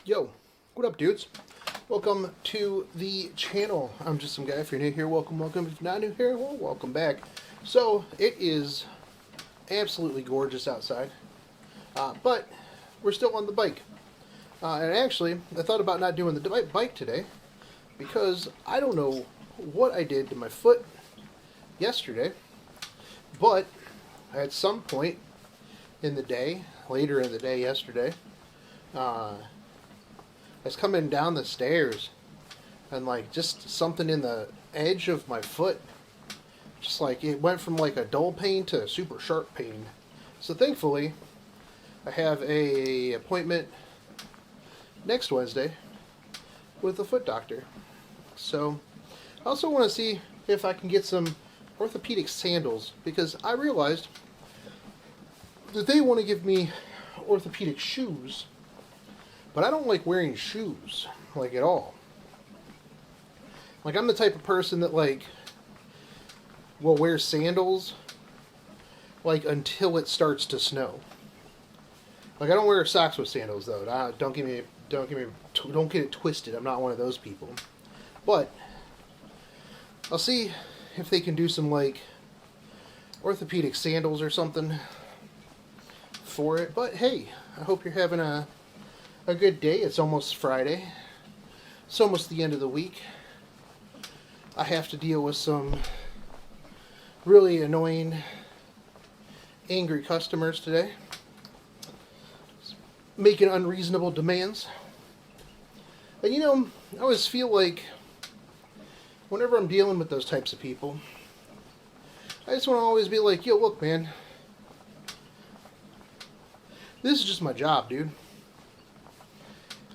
Yo, what up, dudes? Welcome to the channel. I'm just some guy. If you're new here, welcome. If you're not new here, well, welcome back. So, it is absolutely gorgeous outside, but we're still on the bike. And actually, I thought about not doing the bike today because I don't know what I did to my foot yesterday, but at some point in the day, later in the day yesterday, I was coming down the stairs and like just something in the edge of my foot, just like it went from like a dull pain to a super sharp pain. So thankfully I have a appointment next Wednesday with a foot doctor. So I also want to see if I can get some orthopedic sandals, because I realized that they want to give me orthopedic shoes, but I don't like wearing shoes, like, at all. Like, I'm the type of person that, like, will wear sandals, like, until it starts to snow. Like, I don't wear socks with sandals, though. Don't get it twisted. I'm not one of those people. But I'll see if they can do some, like, orthopedic sandals or something for it. But hey, I hope you're having a good day. It's almost Friday. It's almost the end of the week. I have to deal with some really annoying, angry customers today, making unreasonable demands. And you know, I always feel like whenever I'm dealing with those types of people, I just want to always be like, yo, look, man, this is just my job, dude.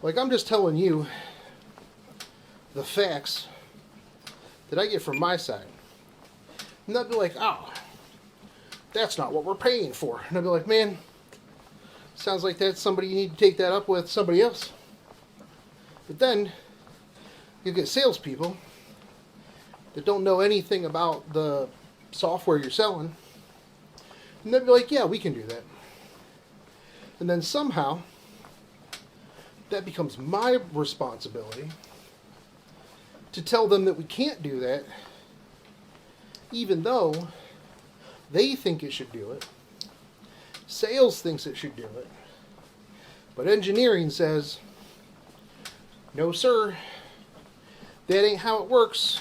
Like, I'm just telling you the facts that I get from my side. And they'll be like, oh, that's not what we're paying for. And I'll be like, man, sounds like that's somebody you need to take that up with somebody else. But then you get salespeople that don't know anything about the software you're selling. And they'll be like, yeah, we can do that. And then somehow that becomes my responsibility to tell them that we can't do that, even though they think it should do it. Sales thinks it should do it. But engineering says, no sir, that ain't how it works.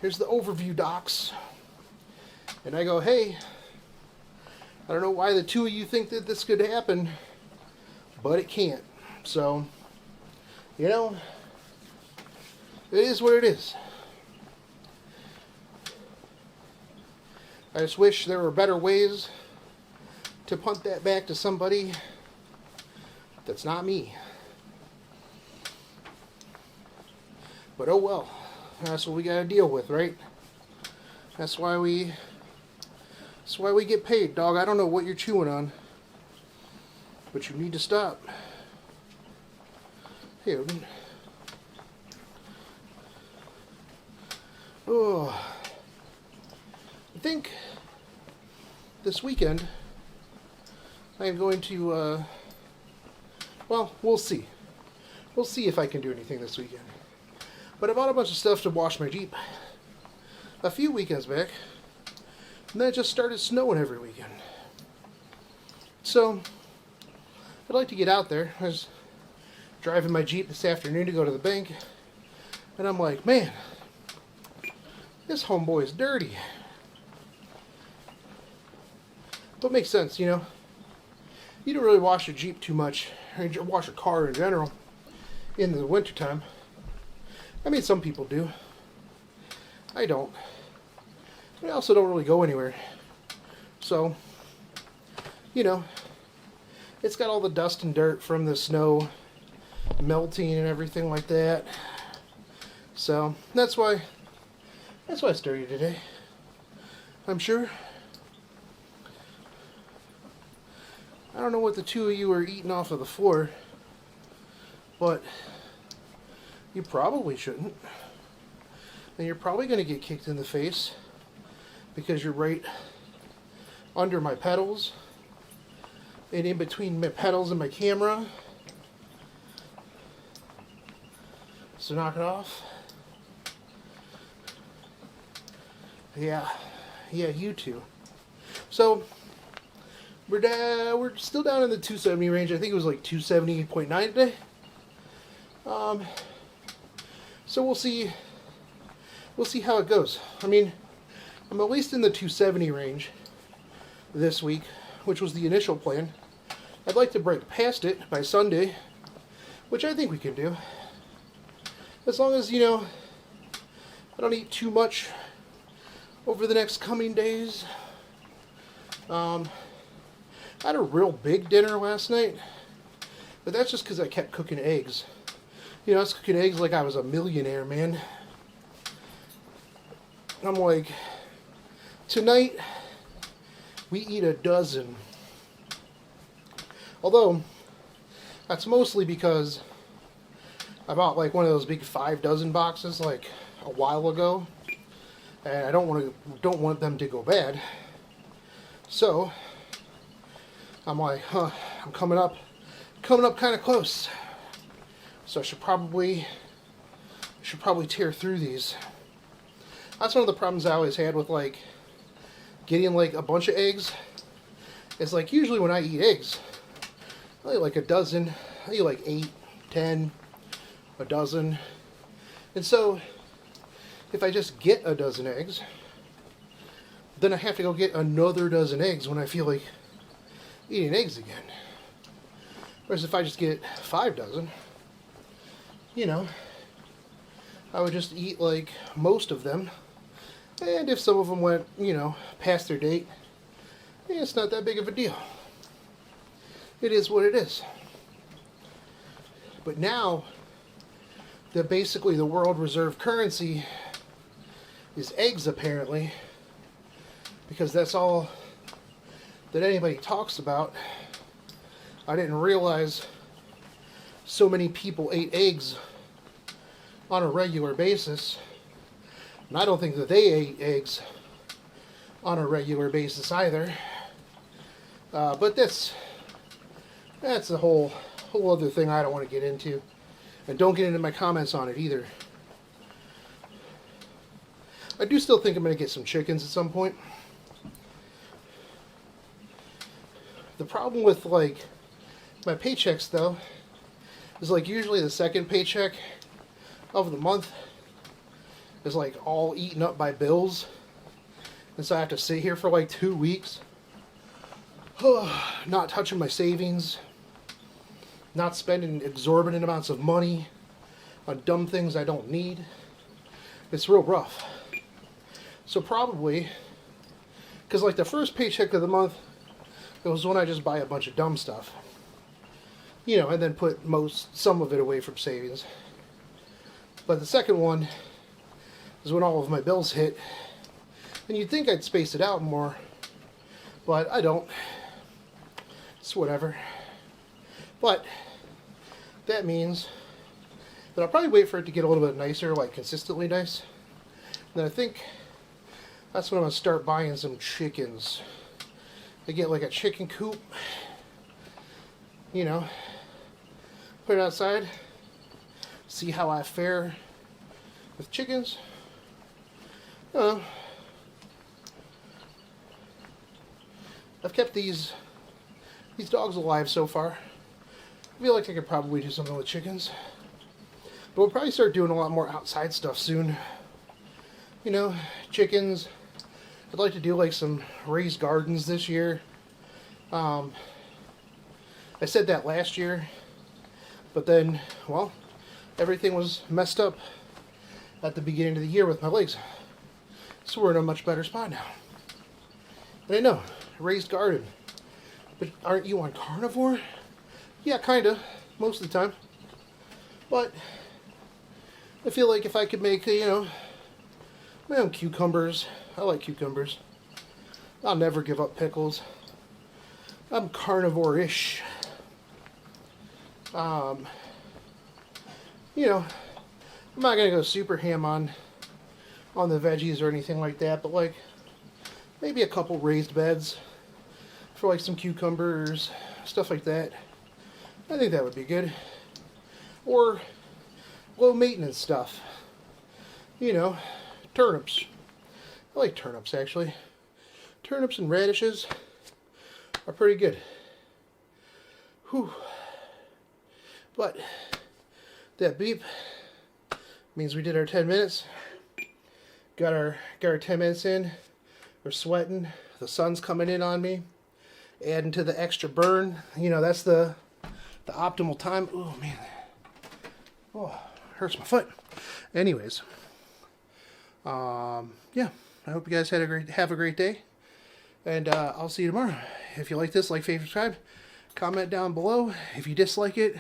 Here's the overview docs. And I go, hey, I don't know why the two of you think that this could happen, but it can't. So, you know, it is what it is. I just wish there were better ways to punt that back to somebody that's not me. But oh well, that's what we gotta deal with, right? That's why we get paid, dog. I don't know what you're chewing on, but you need to stop. Hey, oh, I think this weekend I am going to, well, we'll see. We'll see if I can do anything this weekend. But I bought a bunch of stuff to wash my Jeep a few weekends back, and then it just started snowing every weekend. So, I'd like to get out there. I was driving my Jeep this afternoon to go to the bank, and I'm like, man, this homeboy is dirty. But it makes sense, you know. You don't really wash your Jeep too much, or wash your car in general, in the wintertime. I mean, some people do. I don't. I also don't really go anywhere. So, you know, it's got all the dust and dirt from the snow melting and everything like that. So that's why it's dirty today, I'm sure. I don't know what the two of you are eating off of the floor, but you probably shouldn't. And you're probably going to get kicked in the face because you're right under my pedals and in between my pedals and my camera. So knock it off. Yeah, you too. So we're still down in the 270 range. I think it was like 270.9 today. So we'll see how it goes. I mean, I'm at least in the 270 range this week, which was the initial plan. I'd like to break past it by Sunday, which I think we can do. As long as, I don't eat too much over the next coming days. I had a real big dinner last night, but that's just because I kept cooking eggs. I was cooking eggs like I was a millionaire, man. I'm like, tonight we eat a dozen. Although, that's mostly because I bought like one of those big 5 dozen boxes like a while ago, and I don't want them to go bad. So I'm like, I'm coming up kind of close. So I should probably tear through these. That's one of the problems I always had with like getting like a bunch of eggs. It's like usually when I eat eggs, I eat like a dozen. I eat like 8, 10, a dozen. And so if I just get a dozen eggs, then I have to go get another dozen eggs when I feel like eating eggs again. Whereas if I just get 5 dozen, I would just eat like most of them. And if some of them went, past their date, it's not that big of a deal. It is what it is. But now that basically the world reserve currency is eggs, apparently, because that's all that anybody talks about, I didn't realize so many people ate eggs on a regular basis. And I don't think that they ate eggs on a regular basis either. But that's a whole other thing I don't want to get into. And don't get into my comments on it either. I do still think I'm going to get some chickens at some point. The problem with like my paychecks though is like usually the second paycheck of the month is like all eaten up by bills, and so I have to sit here for like 2 weeks not touching my savings, not spending exorbitant amounts of money on dumb things I don't need. It's real rough. So probably, because like the first paycheck of the month, it was when I just buy a bunch of dumb stuff, and then put some of it away from savings. But the second one is when all of my bills hit, and you'd think I'd space it out more, but I don't. It's whatever. But that means that I'll probably wait for it to get a little bit nicer, like consistently nice. And then I think that's when I'm going to start buying some chickens. I get like a chicken coop, put it outside, see how I fare with chickens. I've kept these dogs alive so far. I feel like I could probably do something with chickens. But we'll probably start doing a lot more outside stuff soon. Chickens. I'd like to do like some raised gardens this year. I said that last year, but then, everything was messed up at the beginning of the year with my legs. So we're in a much better spot now. And I know, raised garden. But aren't you on carnivore? Yeah, kinda, most of the time. But I feel like if I could make, my own cucumbers. I like cucumbers. I'll never give up pickles. I'm carnivore-ish. I'm not gonna go super ham on the veggies or anything like that, but like maybe a couple raised beds for like some cucumbers, stuff like that. I think that would be good. Or low maintenance stuff. You know, turnips. I like turnips, actually. Turnips and radishes are pretty good. Whew. But that beep means we did our 10 minutes. Got our 10 minutes in. We're sweating. The sun's coming in on me. Adding to the extra burn. You know, that's the optimal time. Oh, man. Oh, hurts my foot. Anyways. Yeah. I hope you guys have a great day. And I'll see you tomorrow. If you like this, like, favorite, subscribe. Comment down below. If you dislike it,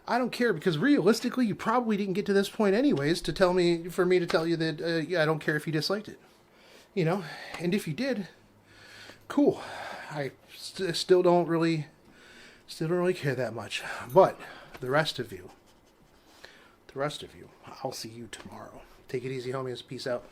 I don't care, because realistically, you probably didn't get to this point anyways for me to tell you that yeah, I don't care if you disliked it. You know, and if you did, cool. I still don't really care that much. But the rest of you, I'll see you tomorrow. Take it easy, homies. Peace out.